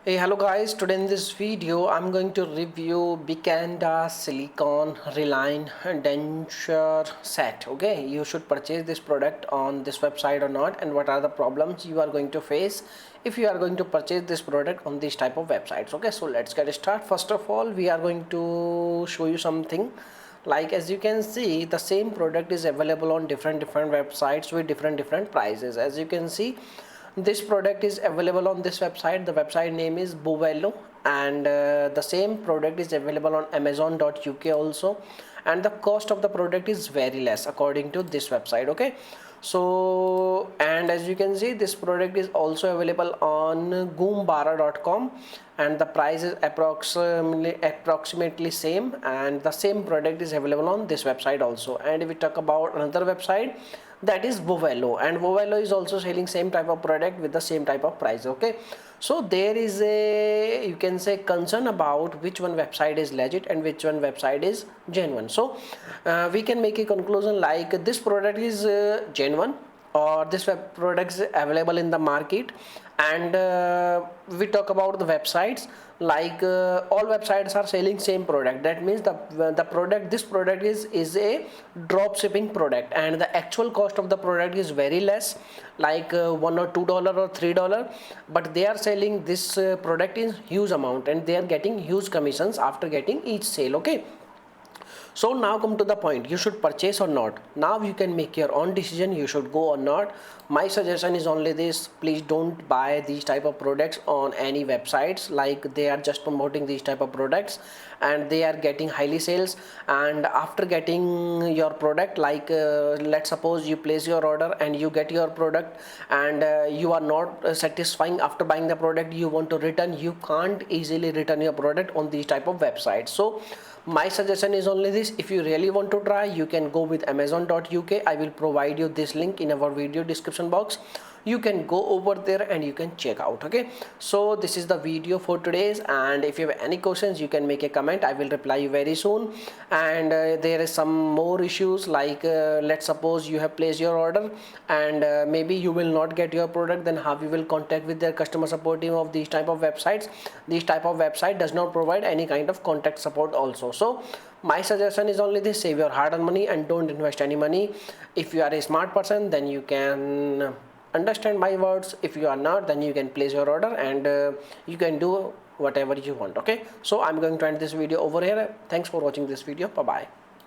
Hey, hello guys, today in this video I'm going to review Bicanda Silicone Reline Denture Set. Okay, you should purchase this product on this website or not, and what are the problems you are going to face if you are going to purchase this product on this type of websites. Okay, so let's get started. First of all, we are going to show you something. Like, as you can see, the same product is available on different websites with different prices. As you can see, this product is available on this website. The website name is Bovelo, and the same product is available on amazon.uk also, and the cost of the product is very less according to this website. Okay, so, and as you can see, this product is also available on goombara.com, and the price is approximately same, and the same product is available on this website also. And if we talk about another website, that is Vovelo, and Vovelo is also selling same type of product with the same type of price. Okay, so there is a, you can say, concern about which one website is legit and which one website is genuine. So we can make a conclusion like this product is genuine, or this web product is available in the market. And we talk about the websites, like all websites are selling same product. That means the product, this product is a drop shipping product, and the actual cost of the product is very less, like $1 or $2 or $3, but they are selling this product in huge amount, and they are getting huge commissions after getting each sale. Okay, so now come to the point, you should purchase or not. Now you can make your own decision, you should go or not. My suggestion is only this: please don't buy these type of products on any websites. Like, they are just promoting these type of products and they are getting highly sales, and after getting your product, like let's suppose you place your order and you get your product, and you are not satisfying after buying the product, you want to return, you can't easily return your product on these type of websites. So my suggestion is only this: if you really want to try, you can go with amazon.uk. I will provide you this link in our video description box. You can go over there and you can check out. Okay, so this is the video for today's, and if you have any questions, you can make a comment. I will reply you very soon. And there is some more issues, like let's suppose you have placed your order and maybe you will not get your product, then how you will contact with their customer support team of these type of websites. These type of website does not provide any kind of contact support also. So my suggestion is only this: save your hard-earned money and don't invest any money. If you are a smart person, then you can understand my words. If you are not, then you can place your order and you can do whatever you want. Okay, so I'm going to end this video over here. Thanks for watching this video. Bye bye.